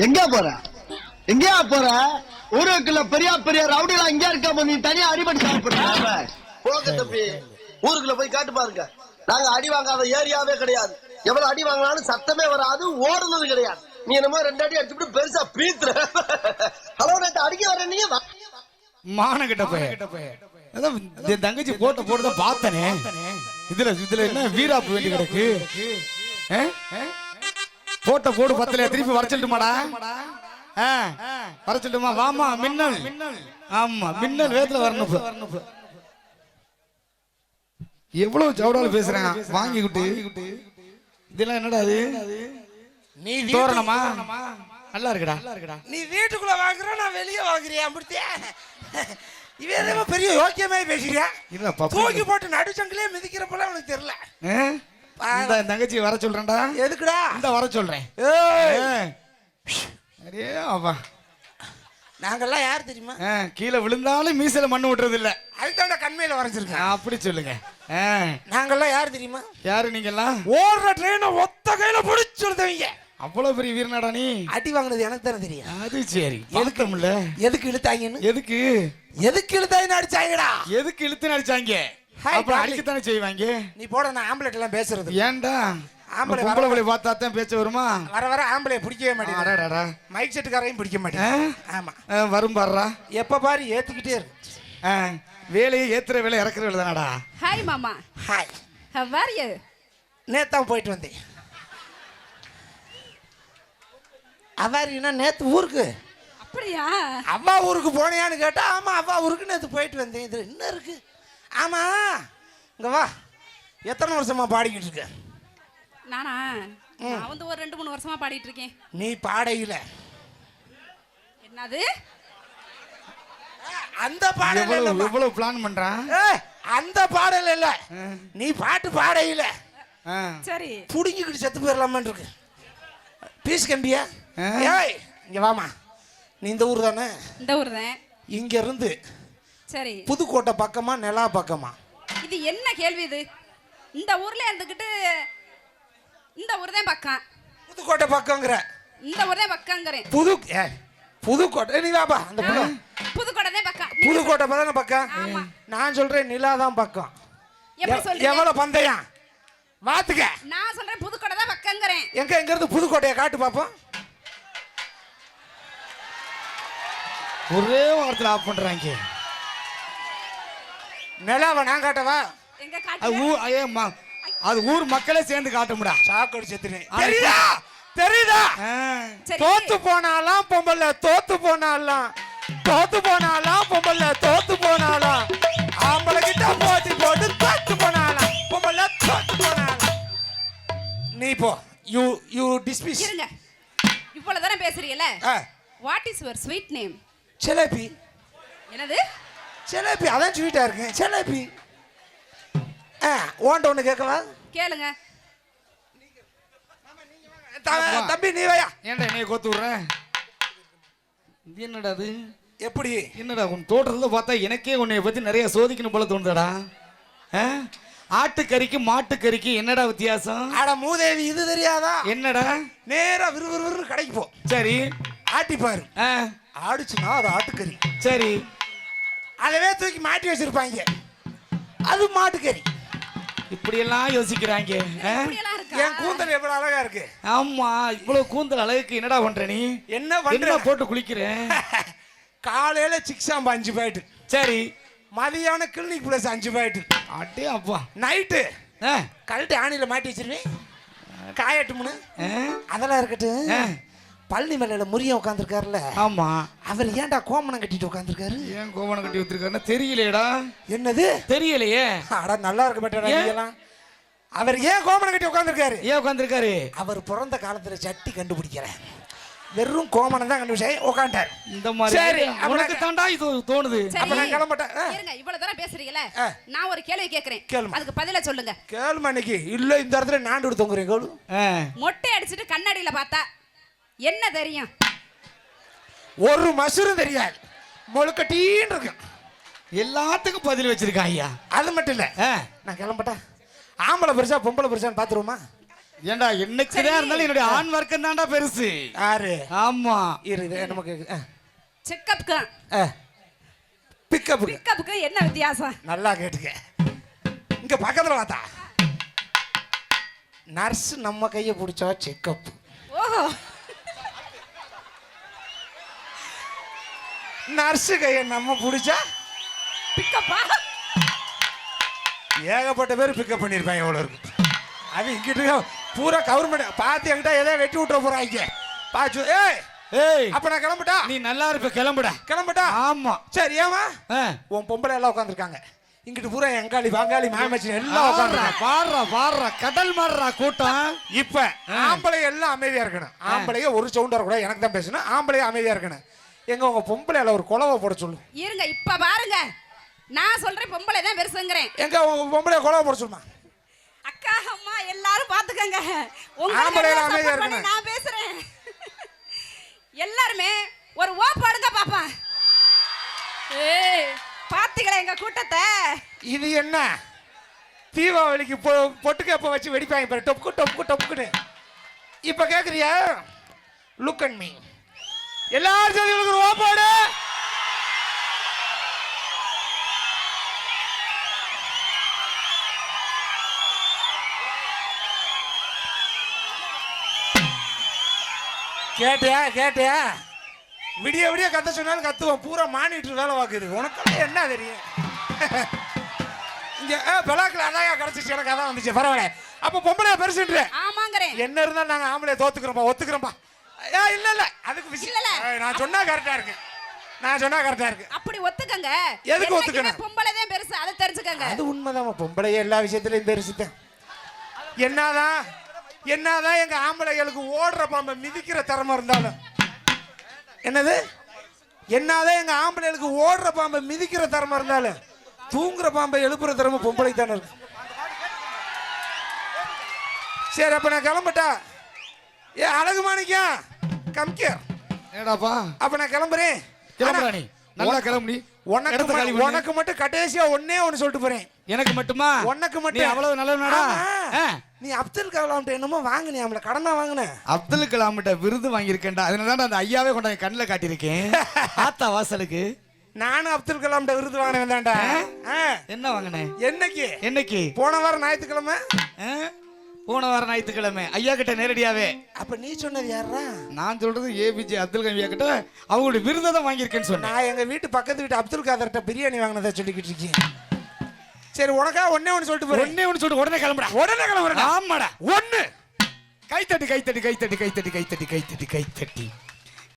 எங்க போற எங்கயா போற? ஊருக்குள்ள பெரிய பெரிய ரவுடிலாம் இங்க இருக்க, நீ தனியா அடிபடி சாப்பிடுற. போக தம்பி, ஊருக்குள்ள போய் காட்டு பாருங்க. நாங்க அடி வாங்காத ஏரியாவே கிடையாது. எவ்வளவு அடி வாங்கினாலும் சத்தமே வராது, ஓடுனது கிடையாது. நீ என்னமோ 2 அடி அடிச்சுட்டு பெருசா பீத்துற. ஹலோ, நேற்று அடிக்க வர நீ மான கிட்ட போய் என் தங்கச்சி போட்டதான் பார்த்தனே. இதுல என்ன வீராப்பு வேண்டி கிடக்கு? போட்ட போடு பத்தல, திருப்பி வர சொல்லட்டுமாடா? வர சொல்லட்டுமா? வாமா மின்னல். ஆமா, மின்னல் வேத்துல வரணும். எவ்வளவு சவுடால பேசுறேன் வாங்கிக்கிட்டு. இதெல்லாம் என்னடா அது? நீ தோரணமா? நல்லா இருக்குடா. நீ வீட்டுக்குள்ள வாங்குற, நான் வெளியே வாங்குறியா? அப்படித்தியா? இவன் பெரிய யோக்கியமே பேசுறியா? தூக்கி போட்டு நடுச்சங்கிலே மிதிக்கிறப்பல உனக்கு தெரியல. தங்கச்சி வர சொல்றேன்டா. எதுக்குடா? இந்த வர சொல்றேன். நாங்கெல்லாம் யார் தெரியுமா? கீழே விழுந்தாலும் மீசையில மண்ணு விட்டுறது இல்ல. அதுதான் கண்மையில வரைஞ்சிருக்கேன். அப்படி சொல்லுங்க. நாங்கெல்லாம் யார் தெரியுமா? யாரு நீங்க எல்லாம்? ஓடுற ட்ரெயினை ஒத்த கையில பிடிச்சுடுதவங்க. அவ்வளவு பெரிய வீரனாடா நீ. அடி வாங்கினது எனக்கு தானே தெரியும். அது சரி. எதுக்கும்ல? எதுக்கு இழுத்தாங்கன்னு? எதுக்கு இழுத்தாங்கன்னு அடிச்சாங்கடா. எதுக்கு இழுத்துன்னு அடிச்சாங்க? அப்புறம் அடிக்கத்தானே செய்வாங்க. நீ போட, நான் ஆம்பளைட் எல்லாம் பேசுறது. ஏன்டா? பொம்பளை பார்த்தா தான் பேச்ச வருமா? வர ஆம்பளை பிடிக்கவே மாட்டேன். மைக் செட்டுக்காரையும் பிடிக்க மாட்டேன். ஆமா, வரும் பாடுறா. எப்ப பாரு ஏத்துக்கிட்டே இருக்கு. வேலையை ஏத்துற வேலை இறக்குற வேலை தானடா. ஹாய் மாமா. ஹாய். How are you? நேத்தான் போயிட்டு வந்தேன். அவாரினா நேத்து ஊருக்கு. அப்படியா? அவ்வா ஊருக்கு போனியான்னு கேட்டா, ஆமா அவ்வா ஊருக்கு நேத்து போயிட்டு வந்தேன். இதுல என்ன இருக்கு? ஆமா, இங்க வா. எத்தனை வருஷமா பாடிக்கிட்டு இருக்க? நானா? நான் வந்து ஒரு 2-3 வருஷமா பாடிட்டு இருக்கேன். நீ பாடையில என்னது? அந்த பாடல எவ்வளவு பிளான் பண்றான்? அந்த பாடல இல்ல, நீ பாட்டு பாடையில. சரி, புடிங்கிட்டு செத்து போயிடலாமான்னு இருக்கு. பீஸ் கம்பியா? ஏய் இங்க வாமா. நீ இந்த ஊர் தானே? இந்த ஊர் தான். இங்க இருந்து சரி, புதுக்கோட்டை பக்கமா நிலா பக்கமா? இது என்ன கேள்வி இது? இந்த ஊர்ல இருந்துகிட்டு இந்த ஊர் தான் பக்கம். புதுக்கோட்டை பக்கம்ங்கற? இந்த ஊர் தான் பக்கம்ங்கறேன். புதுக்கோட்டை நீ வாப்பா. அந்த புதுக்கோட்டை தான் பக்கம். புதுக்கோட்டை தான பக்கம்? நான் சொல்றேன் நிலா தான் பக்கம். எப்படி சொல்றீங்க? எவ்வளவு பந்தயம் வாத்துக்க? நான் சொல்றேன் புதுக்கோட்டை தான் பக்கம்ங்கறேன். எங்க இருந்து புதுக்கோட்டையை காட்டு பாப்போம். ஒரே வாரத்துல ஆஃப் பண்றாங்க. நிலாவை நான் காட்டவா? எங்க காட்டு? அது ஊர் மக்களே சேர்ந்து காட்டும்டா. சாக்கடி செத்துறேன். தெரியுதா? தோத்து போனாலாம் பொம்பளை, தோத்து போனாலாம் பொம்பளை, தோத்து போனாலாம் ஆம்பளை கிட்ட போட்டி போட்டு தோத்து போனாலாம் பொம்பளை, தோத்து போனாலாம். நீ போ. You dismiss. இருங்க, இவ்வளவு தான பேசுறீங்கல? What is your sweet name? Jalebi. என்னது? ஜிலேபி. அதான் ஸ்வீட்டா இருக்கு. ஜிலேபி. ஓண்ட ஒண்ணு கேட்கவா? கேளுங்க. தம்பி நீ வாயா. ஏன்டா என்னைய கோத்து விடுறேன்? என்னடா அது? எப்படி? என்னடா உன் தோற்றத்துல பார்த்தா எனக்கே உன்னைய பத்தி நிறைய சோதிக்கணும் போல தோணுதடா. ஆட்டுக்கறிக்கு மாட்டுக்கறிக்கு என்னடா வித்தியாசம்? அட மூதேவி, இது தெரியாதா? என்னடா? நேரா விறுவிறுன்னு கடைக்கு போ. சரி, ஆட்டி பாரு. ஆடுச்சுன்னா அது ஆட்டுக்கறி. சரி, அதவே தூக்கி மாட்டி வச்சிருப்பாங்க, அது மாட்டுக்கறி. இப்படி எல்லாம் யோசிக்கிறாங்க. என் கூந்தல் எவ்வளவு அழகா இருக்கு. ஆமா, இவ்வளவு கூந்தல் அழகுக்கு என்னடா பண்ற நீ? என்ன பண்ற? போட்டு குளிக்கிறேன். காலையில சிக்ஸாம்பு 5 பாயிண்ட். சரி, மதியான கிளினிக் பிளஸ் 5 பாயிண்ட். அட்டே அப்பா. நைட்டு கழட்டி ஆணில மாட்டி வச்சிருவேன். காயட்டும்னு. அதெல்லாம் இருக்கட்டும். பழனி மலையில முறிய உட்காந்துருக்காருல்ல? ஆமா. அவர் ஏன்டா கோமணம் கட்டிட்டு உட்காந்துருக்காரு? ஏன் கோமணம் கட்டி வச்சிருக்காருன்னா தெரியலையேடா. என்னது தெரியலையே? அட நல்லா இருக்க மாட்டேன். அவர் ஏன் கோமணம் கட்டி உட்காந்துருக்காரு? ஏன் உட்காந்துருக்காரு? அவர் பிறந்த காலத்துல சட்டி கண்டுபிடிக்கிறேன், வெறும் கோமணம் தான் கண்டுபிடிச்சாரு, உட்காண்டாரு. இந்த மாதிரி. சரி, உனக்கு தாண்டா இது தோணுது. அப்ப நான் கிளம்பட்டேன். இருங்க, இவ்வளவு தூரம் பேசுறீங்கல, நான் ஒரு கேள்வி கேக்குறேன், அதுக்கு பதில சொல்லுங்க. கேள்வி அன்னைக்கு இல்ல இந்த இடத்துல நாண்டு எடுத்துங்கறேன். கேளு. மொட்டை அடிச்சிட்டு கண்ணாடியில பார்த்தா என்ன தெரியும்? ஒரு மசுரு தெரியாது, முழுக்கட்டீன்னு இருக்கு. எல்லாத்துக்கும் பதில் வச்சிருக்கா ஐயா. அது மட்டும் இல்ல, நான் கிளம்பட்டா. ஆம்பளை பெருசா பொம்பளை பெருசான்னு பாத்துருவோமா? ஏண்டா என்னைக்குதான் இருந்தாலும் என்னுடைய ஆண் வர்க்கம் தான்டா பெருசு. யாரு? ஆமா இரு நமக்கு செக்கப்க்கு பிக்கப் பிக்கப்புக்கு என்ன வித்தியாசம்? நல்லா கேட்டுக்க. இங்க பக்கத்துல பார்த்தா நர்ஸ் நம்ம கையை பிடிச்சா செக்கப். ஓஹோ, நர்ஸ் கையை நம்ம பிடிச்சா பிக்கப்பா? ஏகப்பட்ட பேர் பிக்கப் பண்ணியிருப்பாங்க எவ்வளோ இருக்கு. அது இங்கிட்டு பூரா கவர்மெண்ட் பார்த்து என்கிட்ட எதாவது வெட்டி விட்டுற போறாங்க பாச்சு. ஏய் அப்ப நான் கிளம்பிட்டா? நீ நல்லா இருப்ப, கிளம்புடா. கிளம்பிட்டா? ஆமா. சரி ஏமா உன் பொம்பளை எல்லாம் உட்காந்துருக்காங்க இங்கிட்டு பூரா எங்காளி வாங்காளி மாமச்சி எல்லாம் உட்காந்துருக்காங்க. பாடுறா பாடுறா கடல் மாடுறா கூட்டம். இப்ப ஆம்பளை எல்லாம் அமைதியா இருக்கணும். ஆம்பளைய ஒரு சவுண்ட் வரக்கூடாது, எனக்கு தான் பேசணும். ஆம்பளைய அமைதியா இருக்கணும். எங்க உங்க பொம்பளையில ஒரு குலவை போட சொல்லு. இருங்க இப்ப பாருங்க, நான் சொல்றேன் பொம்பளை தான் பெருசுங்கிறேன். எங்க உங்க பொம்பளைய குலவை போட சொல்லுமா? அக்கா அம்மா எல்லாரும் பாத்துக்கங்க, ஆம்பளையில உங்களுக்கு அமைதியா support பண்ணி இருக்கணும். நான் பேசுறேன். எல்லாருமே ஒரு ஓ பாடுங்க பாப்பா. ஏய் பாத்தீங்களா எங்க கூட்டத்தை? இது என்ன தீபாவளிக்கு பொட்டுக்கப்ப வச்சு வெடிப்பாங்க பாரு, டொப்புக்கு டொப்புக்கு டொப்புக்குன்னு. இப்ப கேக்குறியா? Look at me. எல்லாரும் சேர்ந்து ஒரு ஓ பாடு. கேட்டியா கேட்டியா? விடிய விடிய கத்த சொன்னாலும் கத்துவோம். பூரா மானிட்டர் வேலை வாக்குது. உனக்கு என்ன தெரியும்? இங்க பலாக்கில் அதான் கிடைச்சிச்சு, எனக்கு அதான் வந்துச்சு. பரவாயில்ல. அப்ப பொம்பளைய பெருசுன்ற ஆமாங்கறேன். என்ன இருந்தாலும் நாங்க ஆம்பளைய தோத்துக்கிறோம்பா, ஒத்துக்கிறோம்பா. இல்ல இல்ல அதுக்கு விஷயம் இல்ல. நான் சொன்னா கரெக்டா இருக்கு. நான் சொன்னா கரெக்டா இருக்கு. அப்படி ஒத்துக்கங்க. எதுக்கு ஒத்துக்கணும்? பொம்பளை தான் பெருசு, அதை தெரிஞ்சுக்கங்க. அது உண்மைதான். பொம்பளைய எல்லா விஷயத்திலயும் பெருசுதான். என்னதான் எங்க ஆம்பளைகளுக்கு ஓடுற பாம்பை மிதிக்கிற திறமை இருந்தாலும், என்னது என்னதான் எங்க ஆம்பளைகளுக்கு ஓடுற பாம்பை மிதிக்கிற திறமை இருந்தாலும் தூங்குற பாம்பை எழுப்புற திறமை பொம்பளைக்கு தானே இருக்கு. சரி அப்ப நான் கிளம்பட்டா? அழகு மாணிக்கம் கம்கியர் ஏடாப்பா அப்ப நான் கிளம்புறேன். கிளம்புறா நீ, நல்லா கிளம்பி. உனக்கு மட்டும் கடைசியா ஒன்னே ஒன்னு சொல்லிட்டு போறேன். எனக்கு மட்டுமா? உனக்கு நீ மட்டும் அவ்வளவு நல்லவனாடா? நீ அப்துல் கலாம் என்னமோ வாங்கினே, அவங்கள கடனா வாங்கின. அப்துல் கலாம் விருது வாங்கியிருக்கேன்டா. அதனால அந்த ஐயாவே கொண்டாந்து கண்ணில் காட்டியிருக்கேன் ஆத்தா வாசலுக்கு. நானும் அப்துல் கலாம் விருது வாங்கினேன் தான்டா. என்ன வாங்கினேன்? என்னைக்கு? என்னைக்கு? போன வாரம் ஞாயிற்றுக்கிழமை. போன வாரம் ஞாயிற்றுக்கிழமை ஐயா கிட்ட நேரடியாவே. அப்ப நீ சொன்னது யாரா? நான் சொல்றது ஏபிஜே அப்துல் கலாம் ஐயா கிட்ட அவங்களுடைய விருதை தான் வாங்கியிருக்கேன்னு சொன்னேன். நான் எங்க வீட்டு பக்கத்து வீட்டு அப்துல் காதர்கிட்ட பிரியாணி வாங்கினதை சொல்லிக்கிட்டு இருக்கேன். சரி உனக்கா ஒன்னே ஒன்னு சொல்லிட்டு போறேன். ஒன்னே ஒன்னு சொல்லிட்டு உடனே கிளம்புடா. உடனே கிளம்புறேன். ஆமாடா. ஒன்னு கைத்தட்டி கைத்தட்டி கைத்தட்டி கைத்தட்டி கைத்தட்டி கைத்தட்டி கைத்தட்டி